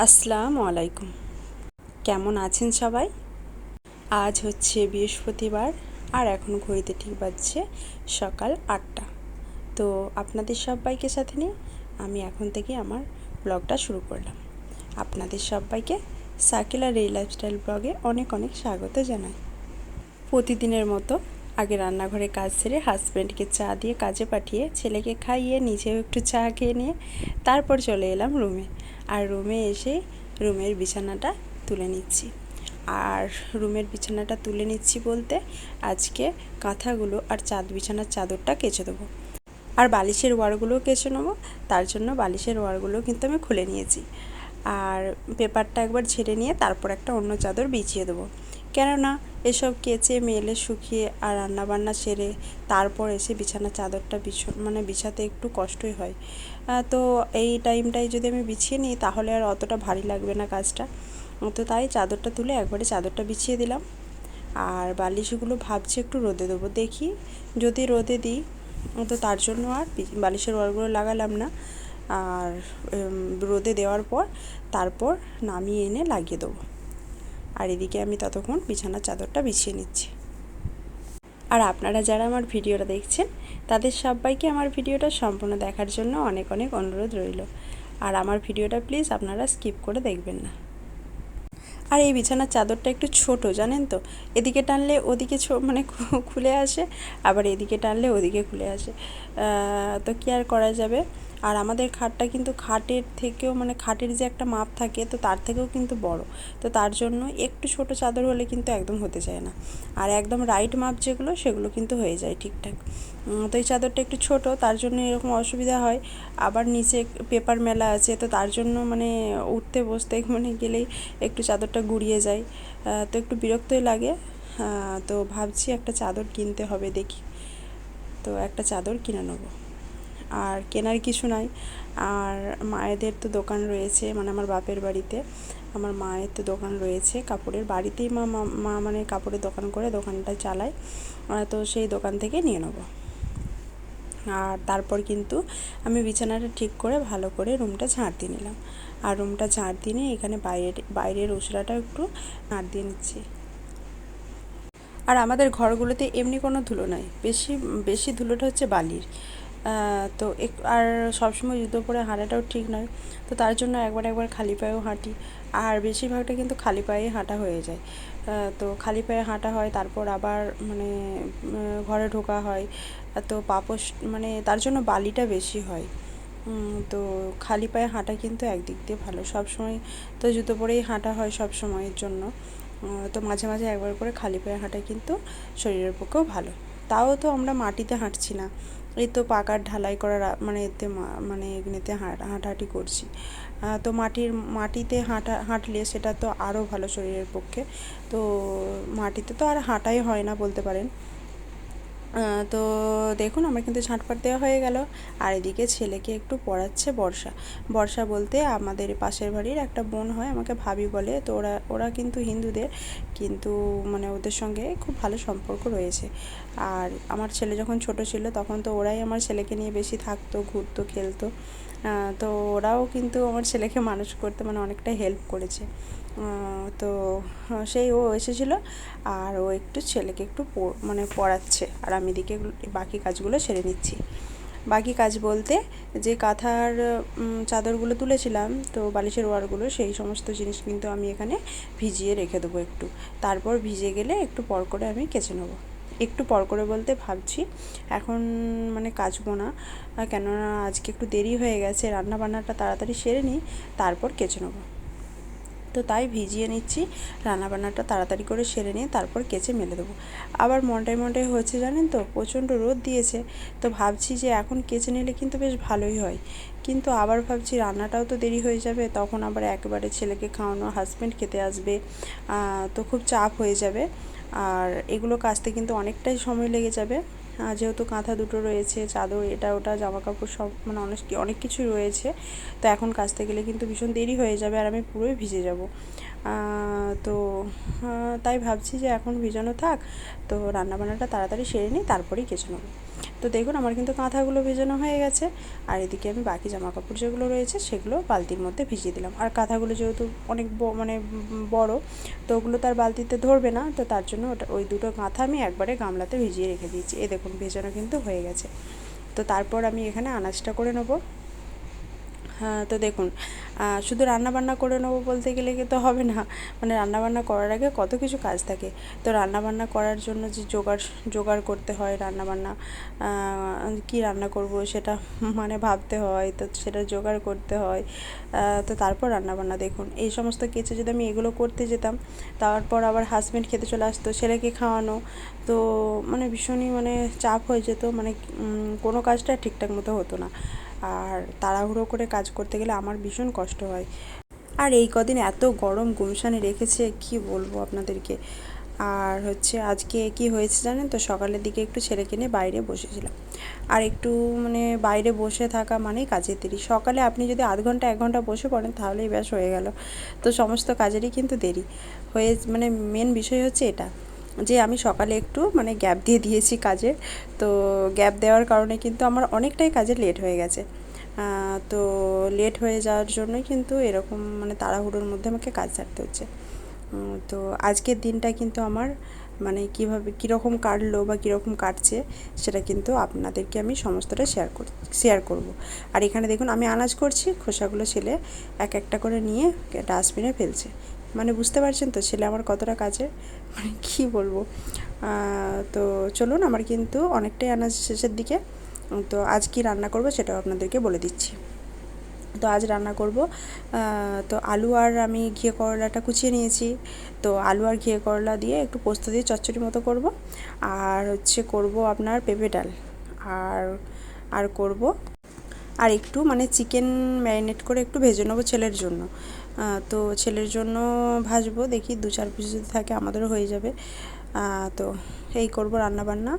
আসসালামু আলাইকুম। কেমন আছেন সবাই? আজ হচ্ছে বৃহস্পতিবার আর এখন ঘড়িতে ঠিক বাজছে সকাল 8টা। তো আপনাদের সবাইকে সাথে নিয়ে আমি এখন থেকে আমার ব্লগটা শুরু করলাম। আপনাদের সবাইকে সার্কুলার এই লাইফস্টাইল ব্লগে অনেক অনেক স্বাগত জানাই। প্রতিদিনের মতো আগে রান্নাঘরে কাজ সেরে হাজব্যান্ডকে চা দিয়ে কাজে পাঠিয়ে ছেলেকে খাইয়ে নিজেও একটু চা খেয়ে নিয়ে তারপর চলে এলাম রুমে। আর রুমে এসে রুমের বিছানাটা তুলে নিচ্ছি। আর রুমের বিছানাটা তুলে নিচ্ছি বলতে আজকে কাঁথাগুলো আর বিছানার চাদরটা কেচে দেবো। আর বালিশের ওয়ারগুলোও কেচে নেবো। তার জন্য বালিশের ওয়ারগুলোও কিন্তু আমি খুলে নিয়েছি। আর পেপারটা একবার ঝেড়ে নিয়ে তারপর একটা অন্য চাদর বিছিয়ে দেবো। কেননা এসব কেচে মেলে শুকিয়ে আর রান্নাবান্না সেরে তারপর এসে বিছানার চাদরটা বিছাতে একটু কষ্টই হয়। তো এই টাইমটায় যদি আমি বিছিয়ে নিই তাহলে আর অতটা ভারী লাগবে না কাজটা। তো তাই চাদরটা তুলে একবারে চাদরটা বিছিয়ে দিলাম। আর বালিশগুলো ভাবছি একটু রোদে দেবো, দেখি যদি রোদে দিই তো তার জন্য আর বালিশের ওয়ারগুলো লাগালাম না। আর রোদে দেওয়ার পর তারপর নামিয়ে এনে লাগিয়ে দেবো। আর এদিকে আমি ততক্ষণ বিছানার চাদরটা বিছিয়ে নিচ্ছি। আর আপনারা যারা আমার ভিডিওটা দেখছেন তাদের সবাইকে আমার ভিডিওটা সম্পূর্ণ দেখার জন্য অনেক অনেক অনুরোধ রইল। আর আমার ভিডিওটা প্লিজ আপনারা স্কিপ করে দেখবেন না। আর এই বিছানার চাদরটা একটু ছোট, জানেন তো, এদিকে টানলে ওদিকে খুলে আসে, আবার এদিকে টানলে ওদিকে খুলে আসে। তো কী আর করা যাবে। আর আমাদের খাটটা কিন্তু খাটের থেকেও খাটের যে একটা মাপ থাকে তো তার থেকেও কিন্তু বড়। তো তার জন্য একটু ছোট চাদর হলে কিন্তু একদম হতে চায় না। আর একদম রাইট মাপ যেগুলো সেগুলো কিন্তু হয়ে যায় ঠিকঠাক। তো এই চাদরটা একটু ছোট, তার জন্য এরকম অসুবিধা হয়। আবার নিচে পেপার মেলা আছে, তো তার জন্য উঠতে বসতে গেলেই একটু চাদরটা গুড়িয়ে যায়। তো একটু বিরক্তই লাগে। তো ভাবছি একটা চাদর কিনতে হবে, দেখি। তো একটা চাদর কিনে নেবো। আর কেনার কিছু নাই। আর মায়েদের তো দোকান রয়েছে, আমার বাপের বাড়িতে আমার মায়ের তো দোকান রয়েছে কাপড়ের। বাড়িতেই মা কাপড়ের দোকান করে দোকানটা চালায়। তো সেই দোকান থেকে নিয়ে নেবো। আর তারপর কিন্তু আমি বিছানাটা ঠিক করে ভালো করে রুমটা ঝাড় দিয়ে নিলাম। আর রুমটা ঝাড় দিয়ে নিয়ে এখানে বাইরের উশরাটা একটু ঝাড় দিয়ে নিচ্ছি। আর আমাদের ঘরগুলোতে এমনি কোনো ধুলো নাই, বেশি বেশি ধুলোটা হচ্ছে বালির। তো আর সবসময় জুতো পরে হাঁটাটাও ঠিক নয়। তো তার জন্য একবার খালি পায়েও হাঁটি। আর বেশিরভাগটা কিন্তু খালি পায়ে হাঁটা হয়ে যায়। তো খালি পায়ে হাঁটা হয়, তারপর আবার ঘরে ঢোকা হয়। তো পাপোশ তার জন্য বালিটা বেশি হয়। তো খালি পায়ে হাঁটা কিন্তু একদিক দিয়ে ভালো। সবসময় তো জুতো পরেই হাঁটা হয় সব সময়ের জন্য। তো মাঝে মাঝে একবার করে খালি পায়ে হাঁটা কিন্তু শরীরের পক্ষেও ভালো। তাও তো আমরা মাটিতে হাঁটছি না, এই তো পাকার ঢালাই করা এতে এগুলোতে হাঁটাহাঁটি করছি। তো মাটিতে হাঁটলে সেটা তো আরও ভালো শরীরের পক্ষে। তো মাটিতে তো আর হাঁটাই হয় না বলতে পারেন। তো দেখুন আমার কিন্তু ঝাঁটপাট দেওয়া হয়ে গেল। আর এদিকে ছেলেকে একটু পড়াচ্ছে বর্ষা বলতে আমাদের পাশের বাড়ির একটা বোন হয়, আমাকে ভাবি বলে। তো ওরা কিন্তু হিন্দুদের, কিন্তু ওদের সঙ্গে খুব ভালো সম্পর্ক রয়েছে। আর আমার ছেলে যখন ছোট ছিল তখন তো ওরাই আমার ছেলেকে নিয়ে বেশি থাকতো, ঘুরতো, খেলতো। তো ওরাও কিন্তু আমার ছেলেকে মানুষ করতে অনেকটা হেল্প করেছে। তো সেই ও এসেছিলো আর ও একটু ছেলেকে একটু পড়াচ্ছে, আর আমি এদিকে বাকি কাজগুলো সেরে নিচ্ছি। বাকি কাজ বলতে যে কাঁথার চাদরগুলো তুলেছিলাম, তো বালিশের ওয়ারগুলো, সেই সমস্ত জিনিস কিন্তু আমি এখানে ভিজিয়ে রেখে দেবো একটু। তারপর ভিজে গেলে একটু পর করে আমি কেচে নেবো। একটু পর করে বলতে ভাবছি এখন কাচবো না, কেননা আজকে একটু দেরি হয়ে গেছে, রান্নাবান্নাটা তাড়াতাড়ি সেরে নিই, তারপর কেচে নেবো। তো তাই ভিজিয়ে নিচ্ছি, রান্নাবান্নাটা তাড়াতাড়ি করে সেরে নিয়ে তারপর কেচে মেলে দেবো। আবার মনটায় হচ্ছে জানেন তো, প্রচণ্ড রোদ দিয়েছে। তো ভাবছি যে এখন কেচে নিলে কিন্তু বেশ ভালোই হয়, কিন্তু আবার ভাবছি রান্নাটাও তো দেরি হয়ে যাবে, তখন আবার একেবারে ছেলেকে খাওয়ানো, হাজব্যান্ড খেতে আসবে, তো খুব চাপ হয়ে যাবে। আর এগুলো কাচতে কিন্তু অনেকটাই সময় লেগে যাবে। যেহেতু কাঁথা দুটো রয়েছে, চাদর, এটা ওটা, জামাকাপড় সব অনেক কিছুই রয়েছে। তো এখন কাচতে গেলে কিন্তু ভীষণ দেরি হয়ে যাবে আর আমি পুরোই ভিজে যাব। তো তাই ভাবছি যে এখন ভিজানো থাক, তো রান্নাবান্নাটা তাড়াতাড়ি সেরে নিই, তারপরেই কেচে নেবো। তো দেখুন আমার কিন্তু কাঁথাগুলো ভেজানো হয়ে গেছে, আর এদিকে আমি বাকি জামা কাপড় যেগুলো রয়েছে সেগুলো বালতির মধ্যে ভিজিয়ে দিলাম। আর কাঁথাগুলো যেহেতু অনেক মানে বড়, তো ওগুলো তার বালতিতে ধরবে না, তো তার জন্য ওই দুটো কাঁথা আমি একবারে গামলাতে ভিজিয়ে রেখে দিয়েছি। এই দেখুন ভেজানো কিন্তু হয়ে গেছে। তো তারপর আমি এখানে আনাজটা করে নেবো। হ্যাঁ, তো দেখুন শুধু রান্নাবান্না করে নেবো বলতে গেলে তো হবে না, মানে রান্নাবান্না করার আগে কত কিছু কাজ থাকে। তো রান্নাবান্না করার জন্য যে জোগাড় করতে হয়, রান্নাবান্না কী রান্না করব সেটা মানে ভাবতে হয়, তো সেটা জোগাড় করতে হয়। তো তারপর রান্নাবান্না দেখুন এই সমস্ত কিছু যদি আমি এগুলো করতে যেতাম, তারপর আবার হাজব্যান্ড খেতে চলে আসতো, ছেলেকে খাওয়ানো, তো মানে ভীষণই মানে চাপ হয়ে যেত, মানে কোনো কাজটা ঠিকঠাক মতো হতো না। আর তাড়াহুড়ো করে কাজ করতে গেলে আমার ভীষণ কষ্ট হয়। আর এই কদিন এত গরম গুমসানি রেখেছে কি বলবো আপনাদেরকে। আর হচ্ছে আজকে কি হয়েছে জানেন তো, সকালের দিকে একটু ছেলেকে নিয়ে বাইরে বসেছিলাম। আর একটু মানে বাইরে বসে থাকা মানেই কাজের দেরি। সকালে আপনি যদি আধ ঘন্টা 1 ঘন্টা বসে পড়েন তাহলেই ব্যাস হয়ে গেল। তো সমস্ত কাজেরই কিন্তু দেরি হয়ে, মানে মেন বিষয় হচ্ছে এটা, যে আমি সকালে একটু মানে গ্যাপ দিয়ে দিয়েছি কাজে। তো গ্যাপ দেওয়ার কারণে কিন্তু আমার অনেকটাই কাজে লেট হয়ে গেছে। তো লেট হয়ে যাওয়ার জন্যই কিন্তু এরকম মানে তাড়াহুড়োর মধ্যে আমাকে কাজ ছাড়তে হচ্ছে। তো আজকের দিনটা কিন্তু আমার মানে কীভাবে কীরকম কাটলো বা কীরকম কাটছে সেটা কিন্তু আপনাদেরকে আমি সমস্তটা শেয়ার করব। আর এখানে দেখুন আমি আনাজ করছি, খোসাগুলো ছেলে এক একটা করে নিয়ে ডাস্টবিনে ফেলছে। মানে বুঝতে পারছেন তো ছেলে আমার কতটা কাজের, মানে কী বলবো। তো চলুন, আমার কিন্তু অনেকটাই আনাজ শেষের দিকে। তো আজ কী রান্না করব সেটাও আপনাদেরকে বলে দিচ্ছি। তো আজ রান্না করব, তো আলু আর আমি ঘিয়ে করলাটা কুচিয়ে নিয়েছি। তো আলু আর ঘিয়ে করলা দিয়ে একটু পোস্ত দিয়ে চচ্চড়ি মতো করব। আর হচ্ছে করব আপনার পেঁপে ডাল। আর আর করব আর একটু মানে চিকেন ম্যারিনেট করে একটু ভেজে নেবো ছেলের জন্য। তো ছেলের জন্য ভাজবো, দেখি 2-4 পিস যদি থাকে আমাদেরও হয়ে যাবে। তো এই করব রান্নাবান্না।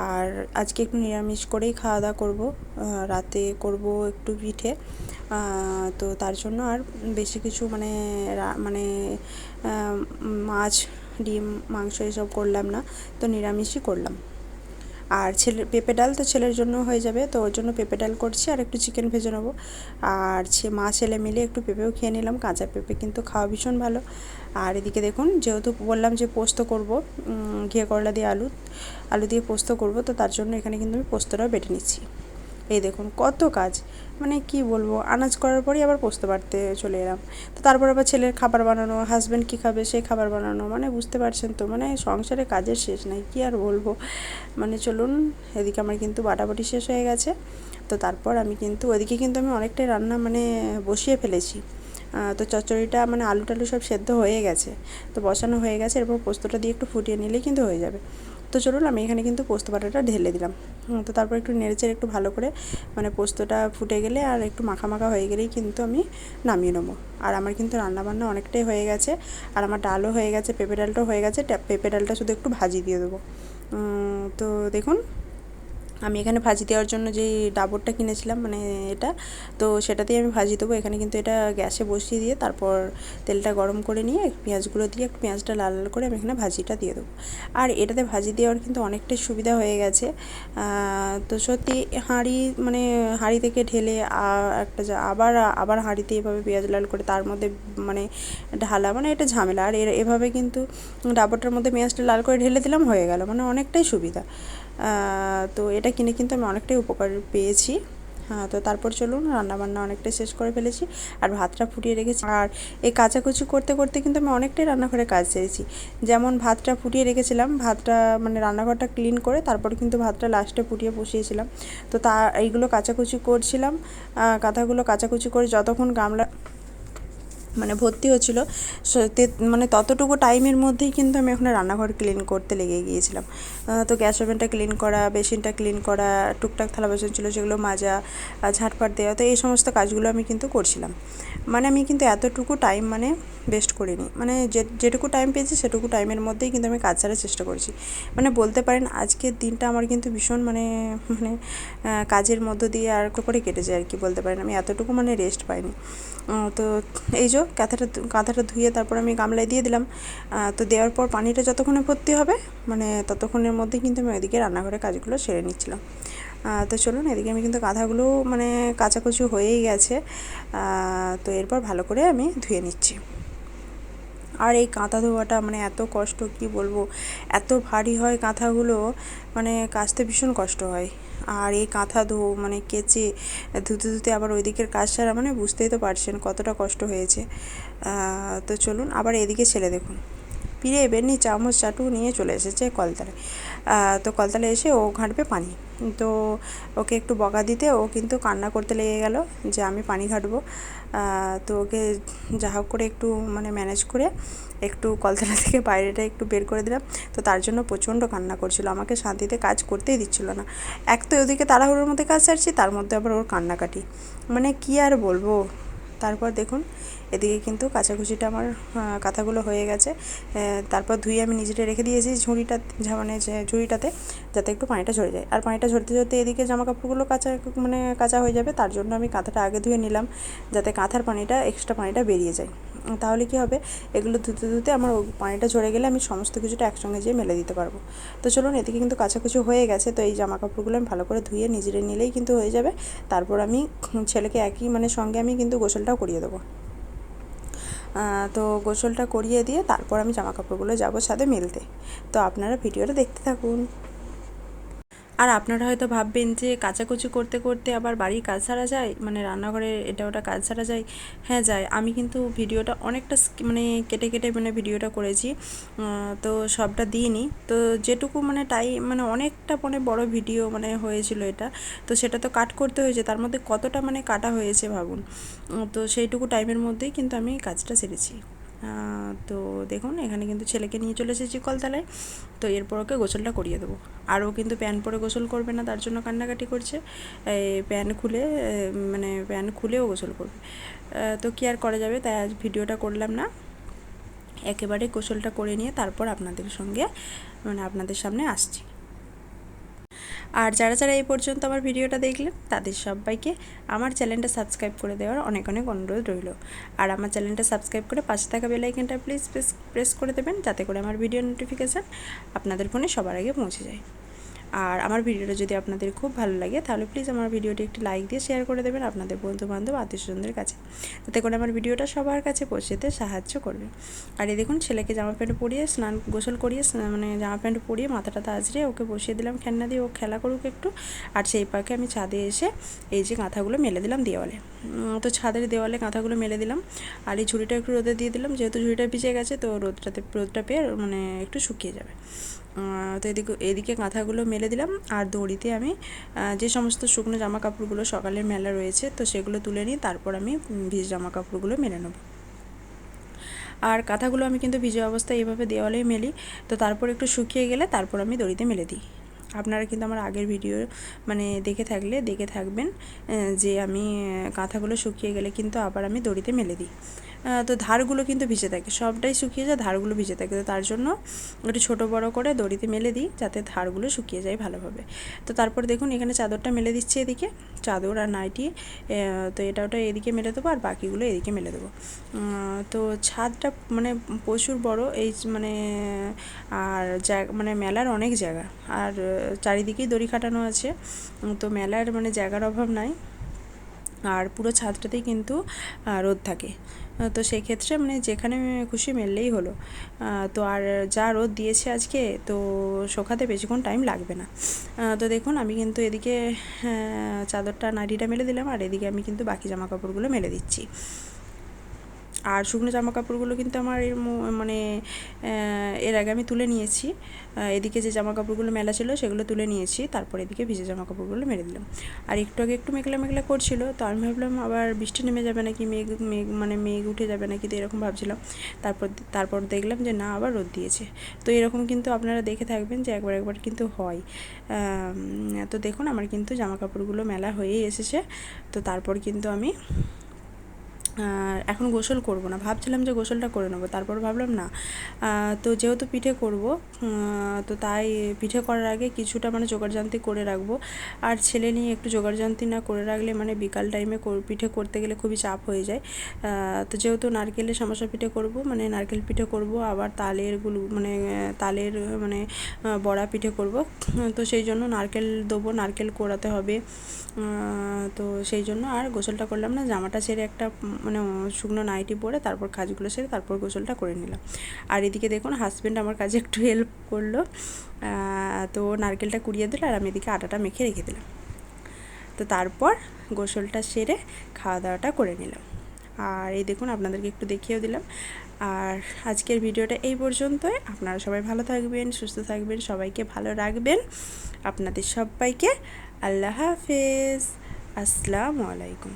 আর আজকে একটু নিরামিষ করেই খাওয়া দাওয়া করবো। রাতে করব একটু পিঠে। তো তার জন্য আর বেশি কিছু মানে মানে মাছ, ডিম, মাংস এসব করলাম না, তো নিরামিষই করলাম। আর পেঁপে ডাল তো ছেলের জন্য হয়ে যাবে, তো ওর জন্য পেঁপে ডাল করছি আর একটু চিকেন ভেজে নেবো। আর মা ছেলে মিলে একটু পেঁপেও খেয়ে নিলাম, কাঁচা পেঁপে কিন্তু খাওয়া ভীষণ ভালো। আর এদিকে দেখুন, যেহেতু বললাম যে পোস্ত করব, ঘিয়ে করলা দিয়ে আলু দিয়ে পোস্ত করব, তো তার জন্য এখানে কিন্তু আমি পোস্তটাও বেটে নিচ্ছি। এই দেখুন কত কাজ, মানে কি বলবো, আনাজ করার পরেই আবার পোস্ত বাটতে চলে এলাম। তো তারপর আবার ছেলের খাবার বানানো, হাজব্যান্ড কী খাবে সেই খাবার বানানো, মানে বুঝতে পারছেন তো, মানে সংসারে কাজের শেষ নাই, কি আর বলবো। মানে চলুন, এদিকে আমার কিন্তু বাটাবাটি শেষ হয়ে গেছে। তো তারপর আমি কিন্তু ওইদিকে কিন্তু আমি অনেকটাই রান্না মানে বসিয়ে ফেলেছি। তো চচ্চড়িটা মানে আলু টালু সব সেদ্ধ হয়ে গেছে, তো বসানো হয়ে গেছে, এরপর পোস্তটা দিয়ে একটু ফুটিয়ে নিলেই কিন্তু হয়ে যাবে। তো চলুন, আমি এখানে কিন্তু পোস্ত বাটাটা ঢেলে দিলাম। তো তারপর একটু নেড়েচেড়ে একটু ভালো করে মানে পোস্তটা ফুটে গেলে আর একটু মাখা মাখা হয়ে গেলেই কিন্তু আমি নামিয়ে নেবো। আর আমার কিন্তু রান্নাবান্না অনেকটাই হয়ে গেছে, আর আমার ডালও হয়ে গেছে, পেঁপে ডালটাও হয়ে গেছে। পেঁপে ডালটা শুধু একটু ভাজি দিয়ে দেবো। তো দেখুন, আমি এখানে ভাজি দেওয়ার জন্য যেই ডাবরটা কিনেছিলাম মানে এটা, তো সেটাতেই আমি ভাজি দেবো। এখানে কিন্তু এটা গ্যাসে বসিয়ে দিয়ে তারপর তেলটা গরম করে নিয়ে পেঁয়াজগুলো দিয়ে একটু পেঁয়াজটা লাল লাল করে আমি এখানে ভাজিটা দিয়ে দেবো। আর এটাতে ভাজি দেওয়ার কিন্তু অনেকটাই সুবিধা হয়ে গেছে। তো সত্যি মানে হাঁড়ি থেকে ঢেলে একটা আবার হাঁড়িতে এভাবে পেঁয়াজ লাল করে তার মধ্যে মানে ঢালা, মানে এটা ঝামেলা। আর এভাবে কিন্তু ডাবরটার মধ্যে পেঁয়াজটা লাল করে ঢেলে দিলাম, হয়ে গেল, মানে অনেকটাই সুবিধা। তো এটা কিনে কিন্তু আমি অনেকটাই উপকার পেয়েছি। তো তারপর চলুন, রান্নাবান্না অনেকটাই শেষ করে ফেলেছি, আর ভাতটা ফুটিয়ে রেখেছি। আর এই কাচাকুচি করতে করতে কিন্তু আমি অনেকটাই রান্নাঘরে কাজ সেরেছি। যেমন ভাতটা ফুটিয়ে রেখেছিলাম, ভাতটা মানে রান্নাঘরটা ক্লিন করে তারপর কিন্তু ভাতটা লাস্টে ফুটিয়ে বসিয়েছিলাম। তো এইগুলো কাচাকুচি করছিলাম, কাঁথাগুলো কাচাকুচি করে যতক্ষণ গামলা মানে ভর্তি হচ্ছিলো, মানে ততটুকু টাইমের মধ্যেই কিন্তু আমি ওখানে রান্নাঘর ক্লিন করতে লেগে গিয়েছিলাম। তো গ্যাস ওভেনটা ক্লিন করা, বেসিনটা ক্লিন করা, টুকটাক থালা বাসন ছিল সেগুলো মাজা, ঝাঁটফাট দেওয়া, তো এই সমস্ত কাজগুলো আমি কিন্তু করছিলাম। মানে আমি কিন্তু এতটুকু টাইম মানে ওয়েস্ট করিনি, মানে যেটুকু টাইম পেয়েছি সেটুকু টাইমের মধ্যেই কিন্তু আমি কাজ সারার চেষ্টা করেছি। মানে বলতে পারেন আজকের দিনটা আমার কিন্তু ভীষণ মানে মানে কাজের মধ্য দিয়ে আর করে কেটেছে আর কি বলতে পারেন। আমি এতটুকু মানে রেস্ট পাইনি। তো এই যে কাঁথাটা ধুয়ে তারপর আমি গামলায় দিয়ে দিলাম। তো দেওয়ার পর পানিটা যতক্ষণে ভর্তি হবে মানে ততক্ষণের মধ্যেই কিন্তু আমি ওইদিকে রান্নাঘরের কাজগুলো সেরে নিচ্ছিলাম। তো চলুন, এদিকে আমি কিন্তু কাঁথাগুলো মানে কাচাকুচি হয়েই গেছে। তো এরপর ভালো করে আমি ধুয়ে নিচ্ছি। আর এই কাঁথা ধোয়াটা মানে এত কষ্ট, কি বলবো, এত ভারী হয় কাঁথাগুলো, মানে কাচতে ভীষণ কষ্ট হয়। আর এই কাঁথা মানে কেচে ধুতে ধুতে আবার ওই দিকের কাজ সারা, মানে বুঝতেই তো পারছেন কতটা কষ্ট হয়েছে। তো চলুন, আবার এদিকে ছেলে দেখুন পিড়ে বেনি চামচ চাটু নিয়ে চলে এসেছে কলতলায়। তো কলতলায় এসে ও ঘাঁটবে পানি। তো ওকে একটু বকা দিতে ও কিন্তু কান্না করতে লেগে গেল যে আমি পানি ঘাঁটবো। তো ওকে যা হোক করে একটু মানে ম্যানেজ করে একটু কলতলা থেকে বাইরেটা একটু বের করে দিলাম। তো তার জন্য প্রচণ্ড কান্না করছিল, আমাকে শান্তিতে কাজ করতেই দিচ্ছিল না। এক তো ওদিকে তাড়াহুড়োর মধ্যে কাজ সারছি, তার মধ্যে আবার ওর কান্নাকাটি, মানে কী আর বলবো। তারপর দেখুন এদিকে কিন্তু কাচাকুচিটা আমার কাঁথাগুলো হয়ে গেছে। তারপর ধুয়ে আমি নিজেটা রেখে দিয়েছি মানে ঝুড়িটাতে, যাতে একটু পানিটা ঝরে যায়। আর পানিটা ঝরতে ঝরতে এদিকে জামা কাপড়গুলো কাচা হয়ে যাবে। তার জন্য আমি কাঁথাটা আগে ধুয়ে নিলাম, যাতে কাঁথার পানিটা এক্সট্রা পানিটা বেরিয়ে যায়। তাহলে কী হবে, এগুলো ধুতে ধুতে আমার পানিটা ঝরে গেলে আমি সমস্ত কিছুটা একসঙ্গে যেয়ে মেলে দিতে পারবো। তো চলুন, এদিকে কিন্তু কাচাকুচি হয়ে গেছে। তো এই জামা কাপড়গুলো আমি ভালো করে ধুয়ে নিজেরে নিলেই কিন্তু হয়ে যাবে। তারপর আমি ছেলেকে একই মানে সঙ্গে আমি কিন্তু গোসলটাও করিয়ে দেবো। তো গোসলটা করিয়ে দিয়ে তারপর আমি জামা কাপড়গুলো যাবো ছাদে মেলতে। তো আপনারা ভিডিওটা দেখতে থাকুন। আর আপনারা হয়তো ভাববেন যে কাচাকুচি করতে করতে আবার বাড়ির কাজ সারা যায়, মানে রান্নাঘরে এটা ওটা কাজ সারা যায়। হ্যাঁ যায়, আমি কিন্তু ভিডিওটা অনেকটা মানে কেটে কেটে মানে ভিডিওটা করেছি। তো সবটা দিইনি, তো যেটুকু মানে মানে অনেকটা মানে বড় ভিডিও মানে হয়েছিল এটা, তো সেটা তো কাট করতে হয়েছে, তার মধ্যে কতটা মানে কাটা হয়েছে ভাবুন। তো সেইটুকু টাইমের মধ্যেই কিন্তু আমি কাজটা সেরেছি। তো দেখুন এখানে কিন্তু ছেলেকে নিয়ে চলে এসেছি কলতলায়। তো এরপর ওকে গোসলটা করিয়ে দেবো। আর ও কিন্তু প্যান্ট পরে গোসল করবে না, তার জন্য কান্নাকাটি করছে। প্যান্ট খুলেও গোসল করবে। তো কী আর করা যাবে, তাই আজ ভিডিওটা করলাম না। একেবারে গোসলটা করে নিয়ে তারপর আপনাদের সামনে আসছি। আর যারা যারা এই পর্যন্ত আমার ভিডিওটা দেখলেন তাদের সবাইকে আমার চ্যানেলটা সাবস্ক্রাইব করে দেওয়ার অনেক অনেক অনুরোধ রইল। আর আমার চ্যানেলটা সাবস্ক্রাইব করে পাশে থাকা বেল আইকনটা প্লিজ প্রেস করে দেবেন, যাতে করে আমার ভিডিও নোটিফিকেশান আপনাদের ফোনে সবার আগে পৌঁছে যায়। আর আমার ভিডিওটা যদি আপনাদের খুব ভালো লাগে তাহলে প্লিজ আমার ভিডিওটি একটি লাইক দিয়ে শেয়ার করে দেবেন আপনাদের বন্ধুবান্ধব আত্মীয়স্বজনদের কাছে, যাতে করে আমার ভিডিওটা সবার কাছে পৌঁছে যেতে সাহায্য করবে। আর এই দেখুন ছেলেকে জামা প্যান্ট পরিয়ে গোসল করিয়ে মানে জামা প্যান্ট পরিয়ে মাথাটা আঁচড়ে ওকে বসিয়ে দিলাম খেলনা দিয়ে, ও খেলা করুক একটু। আর সেই পাকে আমি ছাদে এসে এই যে কাঁথাগুলো মেলে দিলাম দেওয়ালে। তো ছাদের দেওয়ালে কাঁথাগুলো মেলে দিলাম। আর এই ঝুড়িটা একটু রোদে দিয়ে দিলাম, যেহেতু ঝুড়িটা ভিজে গেছে তো রোদটা পেয়ে মানে একটু শুকিয়ে যাবে। তো এদিকে কাঁথাগুলো মেলে দিলাম। আর দড়িতে আমি যে সমস্ত শুকনো জামা কাপড়গুলো সকালের মেলা রয়েছে তো সেগুলো তুলে নিই, তারপর আমি ভিজে জামা কাপড়গুলো মেলে নেব। আর কাঁথাগুলো আমি কিন্তু ভিজে অবস্থায় এভাবে দেওয়ালেই মেলি। তো তারপর একটু শুকিয়ে গেলে তারপর আমি দড়িতে মেলে দিই। আপনারা কিন্তু আমার আগের ভিডিও মানে দেখে থাকবেন যে আমি কাঁথাগুলো শুকিয়ে গেলে কিন্তু আবার আমি দড়িতে মেলে দিই। তো ধারগুলো কিন্তু ভিজে থাকে, সবটাই শুকিয়ে যায়, ধারগুলো ভিজে থাকে। তো তার জন্য একটু ছোটো বড়ো করে দড়িতে মেলে দিই, যাতে ধারগুলো শুকিয়ে যায় ভালোভাবে। তো তারপর দেখুন এখানে চাদরটা মেলে দিচ্ছি, এদিকে চাদর আর নাইটি। তো এটা ওটা এদিকে মেলে দেবো আর বাকিগুলো এদিকে মেলে দেবো। তো ছাদটা মানে প্রচুর বড় এই মানে আর মানে মেলার অনেক জায়গা, আর চারিদিকেই দড়ি খাটানো আছে। তো মেলার মানে জায়গার অভাব নাই, আর পুরো ছাদটাতেই কিন্তু রোদ থাকে। তো সেই ক্ষেত্রে মানে যেখানে খুশি মেললেই হলো। তো আর যা রোদ দিয়েছে আজকে, তো শুকাতে বেশিক্ষণ টাইম লাগবে না। তো দেখুন আমি কিন্তু এদিকে চাদরটা নাইটিটা মেলে দিলাম, আর এদিকে আমি কিন্তু বাকি জামা কাপড়গুলো মেলে দিচ্ছি। আর শুকনো জামা কাপড়গুলো কিন্তু আমার মানে এর আগে আমি তুলে নিয়েছি। এদিকে যে জামা কাপড়গুলো মেলা ছিল সেগুলো তুলে নিয়েছি, তারপর এদিকে ভিজে জামা কাপড়গুলো মেলে দিলাম। আর একটু আগে একটু মেঘলা মেঘলা করছিল, তো আমি ভাবলাম আবার বৃষ্টি নেমে যাবে নাকি, মেঘ উঠে যাবে নাকি, তো এরকম ভাবছিলাম। তারপর দেখলাম যে না, আবার রোদ দিয়েছে। তো এরকম কিন্তু আপনারা দেখে থাকবেন যে একবার কিন্তু হয়। তো দেখুন আমার কিন্তু জামা কাপড়গুলো মেলা হয়েই এসেছে। তো তারপর কিন্তু আমি এখন গোসল করব না, ভাবছিলাম যে গোসলটা করে নেবো, তারপর ভাবলাম না। তো যেহেতু পিঠে করব, তো তাই পিঠে করার আগে কিছুটা মানে জোগাড়যন্ত্র করে রাখবো। আর ছেলে নিয়ে একটু জোগাড়যন্ত্র না করে রাখলে মানে বিকাল টাইমে পিঠে করতে গেলে খুবই চাপ হয়ে যায়। তো যেহেতু নারকেলের সমস্যা পিঠে করব, মানে নারকেল পিঠে করব, আবার তালের মানে বড়া পিঠে করব, তো সেই জন্য নারকেল দেবো, নারকেল কোড়াতে হবে। তো সেই জন্য আর গোসলটা করলাম না, জামাটা ছেড়ে একটা মানে শুকনো নাইটি পরে তারপর কাজগুলো সেরে তারপর গোসলটা করে নিলাম। আর এদিকে দেখুন হাজব্যান্ড আমার কাজে একটু হেল্প করলো, তো নারকেলটা কুড়িয়ে দিল আর আমি এদিকে আটাটা মেখে রেখে দিলাম। তো তারপর গোসলটা সেরে খাওয়া দাওয়াটা করে নিলাম। আর এই দেখুন আপনাদেরকে একটু দেখিয়েও দিলাম। আর আজকের ভিডিওটা এই পর্যন্তই। আপনারা সবাই ভালো থাকবেন, সুস্থ থাকবেন, সবাইকে ভালো রাখবেন। আপনাদের সবাইকে আল্লাহ হাফেজ, আসসালামু আলাইকুম।